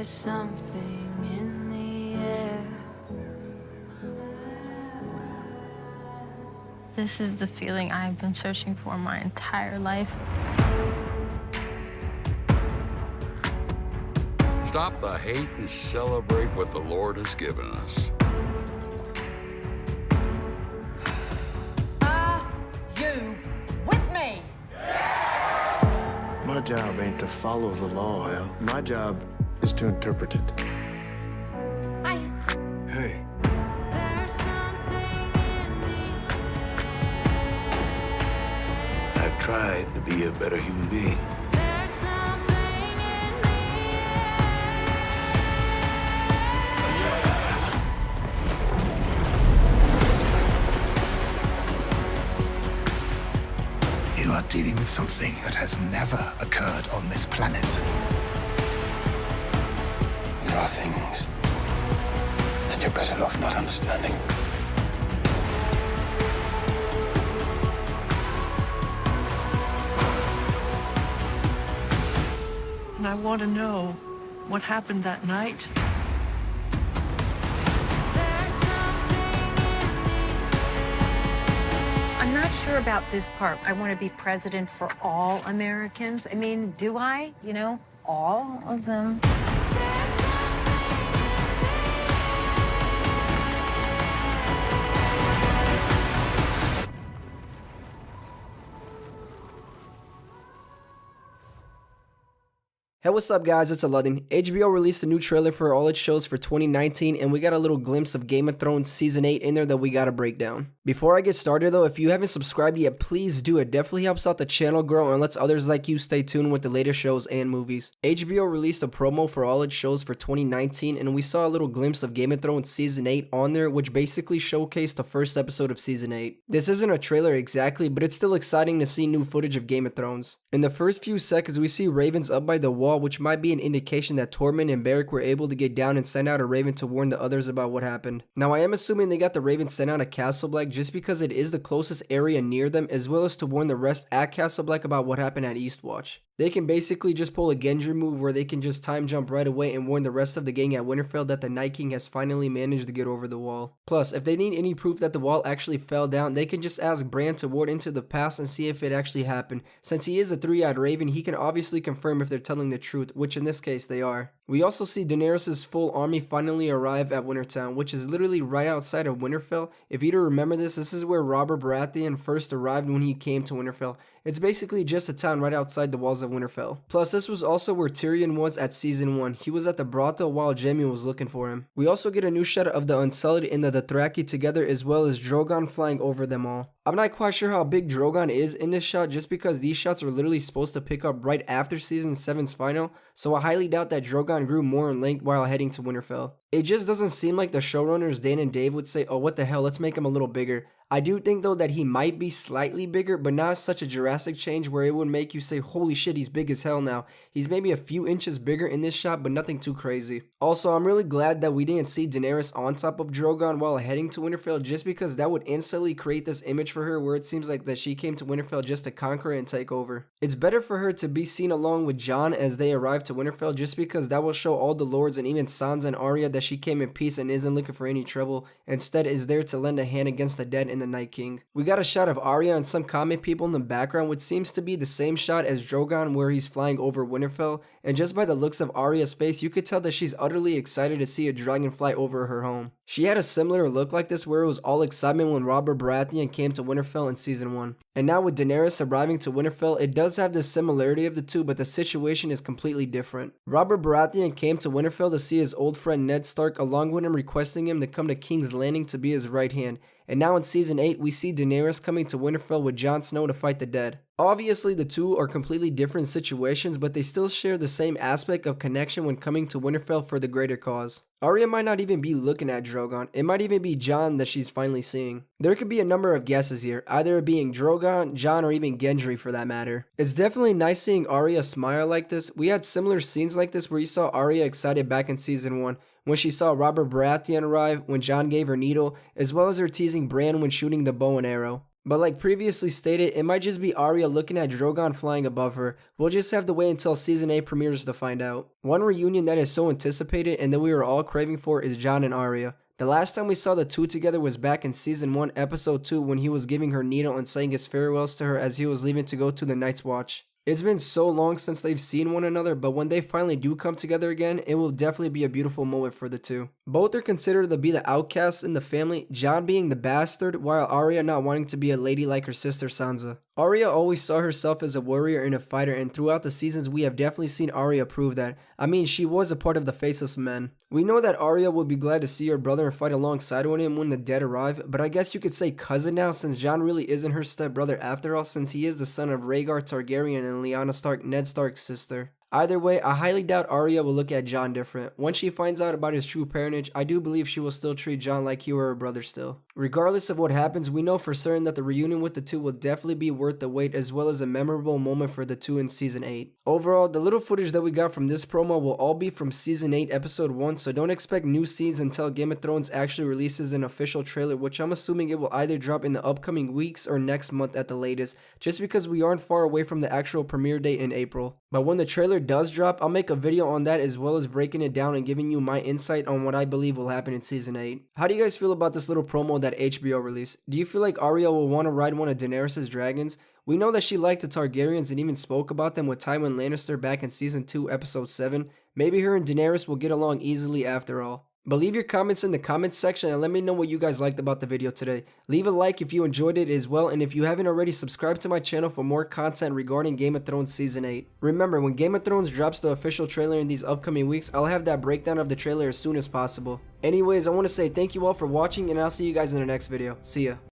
There's something in the air. This is the feeling I've been searching for my entire life. Stop the hate and celebrate what the Lord has given us. Are you with me? My job ain't to follow the law, Al. My job is to interpret it. Hi. Hey. There's something in the air. I've tried to be a better human being. There's something in the You are dealing with something that has never occurred on this planet. There are things that you're better off not understanding. And I want to know what happened that night. There's something in the I'm not sure about this part. I want to be president for all Americans. I mean, do I? You know, all of them. there's something Hey, what's up guys, it's Aladdin. HBO released a new trailer for all its shows for 2019 and we got a little glimpse of Game of Thrones Season 8 in there that we gotta break down. Before I get started though, if you haven't subscribed yet, please do. It definitely helps out the channel grow and lets others like you stay tuned with the latest shows and movies. HBO released a promo for all its shows for 2019 and we saw a little glimpse of Game of Thrones Season 8 on there, which basically showcased the first episode of Season 8. This isn't a trailer exactly, but it's still exciting to see new footage of Game of Thrones. In the first few seconds, we see ravens up by the wall, which might be an indication that Tormund and Beric were able to get down and send out a raven to warn the others about what happened. Now, I am assuming they got the raven sent out at Castle Black just because it is the closest area near them, as well as to warn the rest at Castle Black about what happened at Eastwatch. They can basically just pull a Gendry move where they can just time jump right away and warn the rest of the gang at Winterfell that the Night King has finally managed to get over the wall. Plus, if they need any proof that the wall actually fell down, they can just ask Bran to ward into the past and see if it actually happened. Since he is a three-eyed raven, he can obviously confirm if they're telling the truth, which in this case they are. We also see Daenerys' full army finally arrive at Wintertown, which is literally right outside of Winterfell. If you don't remember this is where Robert Baratheon first arrived when he came to Winterfell. It's basically just a town right outside the walls of Winterfell. Plus, this was also where Tyrion was at Season 1. He was at the brothel while Jaime was looking for him. We also get a new shot of the Unsullied and the Dothraki together, as well as Drogon flying over them all. I'm not quite sure how big Drogon is in this shot just because these shots are literally supposed to pick up right after Season 7's final, so I highly doubt that Drogon grew more in length while heading to Winterfell. It just doesn't seem like the showrunners Dan and Dave would say, oh what the hell, let's make him a little bigger. I do think though that he might be slightly bigger, but not such a drastic change where it would make you say, holy shit, he's big as hell now. He's maybe a few inches bigger in this shot, but nothing too crazy. Also, I'm really glad that we didn't see Daenerys on top of Drogon while heading to Winterfell, just because that would instantly create this image for her where it seems like that she came to Winterfell just to conquer and take over. It's better for her to be seen along with Jon as they arrive to Winterfell, just because that will show all the lords and even Sansa and Arya that she came in peace and isn't looking for any trouble, instead is there to lend a hand against the dead and the Night King. We got a shot of Arya and some comic people in the background, which seems to be the same shot as Drogon where he's flying over Winterfell, and just by the looks of Arya's face you could tell that she's utterly excited to see a dragon fly over her home. She had a similar look like this where it was all excitement when Robert Baratheon came to Winterfell in Season 1. And now with Daenerys arriving to Winterfell, it does have this similarity of the two, but the situation is completely different. Robert Baratheon came to Winterfell to see his old friend Ned Stark, along with him requesting him to come to King's Landing to be his right hand. And now in Season 8, we see Daenerys coming to Winterfell with Jon Snow to fight the dead. Obviously, the two are completely different situations, but they still share the same aspect of connection when coming to Winterfell for the greater cause. Arya might not even be looking at Drogon, it might even be Jon that she's finally seeing. There could be a number of guesses here, either it being Drogon, Jon, or even Gendry for that matter. It's definitely nice seeing Arya smile like this. We had similar scenes like this where you saw Arya excited back in Season 1, when she saw Robert Baratheon arrive, when Jon gave her needle, as well as her teasing Bran when shooting the bow and arrow. But like previously stated, it might just be Arya looking at Drogon flying above her. We'll just have to wait until season 8 premieres to find out. One reunion that is so anticipated and that we are all craving for is Jon and Arya. The last time we saw the two together was back in season 1 episode 2 when he was giving her needle and saying his farewells to her as he was leaving to go to the Night's Watch. It's been so long since they've seen one another, but when they finally do come together again, it will definitely be a beautiful moment for the two. Both are considered to be the outcasts in the family, Jon being the bastard, while Arya not wanting to be a lady like her sister Sansa. Arya always saw herself as a warrior and a fighter, and throughout the seasons we have definitely seen Arya prove that. I mean, she was a part of the Faceless Men. We know that Arya would be glad to see her brother and fight alongside with him when the dead arrive, but I guess you could say cousin now since Jon really isn't her stepbrother after all, since he is the son of Rhaegar Targaryen and Lyanna Stark, Ned Stark's sister. Either way, I highly doubt Arya will look at Jon different. Once she finds out about his true parentage, I do believe she will still treat Jon like he were her brother still. Regardless of what happens, we know for certain that the reunion with the two will definitely be worth the wait, as well as a memorable moment for the two in season 8. Overall, the little footage that we got from this promo will all be from season 8 episode 1, so don't expect new scenes until Game of Thrones actually releases an official trailer, which I'm assuming it will either drop in the upcoming weeks or next month at the latest, just because we aren't far away from the actual premiere date in April. But when the trailer does drop, I'll make a video on that as well as breaking it down and giving you my insight on what I believe will happen in season 8. How do you guys feel about this little promo that HBO released? Do you feel like Arya will want to ride one of Daenerys' dragons? We know that she liked the Targaryens and even spoke about them with Tywin Lannister back in season 2 episode 7. Maybe her and Daenerys will get along easily after all. But leave your comments in the comments section and let me know what you guys liked about the video today. Leave a like if you enjoyed it as well, and if you haven't already, subscribe to my channel for more content regarding Game of Thrones Season 8. Remember, when Game of Thrones drops the official trailer in these upcoming weeks, I'll have that breakdown of the trailer as soon as possible. Anyways, I want to say thank you all for watching, and I'll see you guys in the next video. See ya.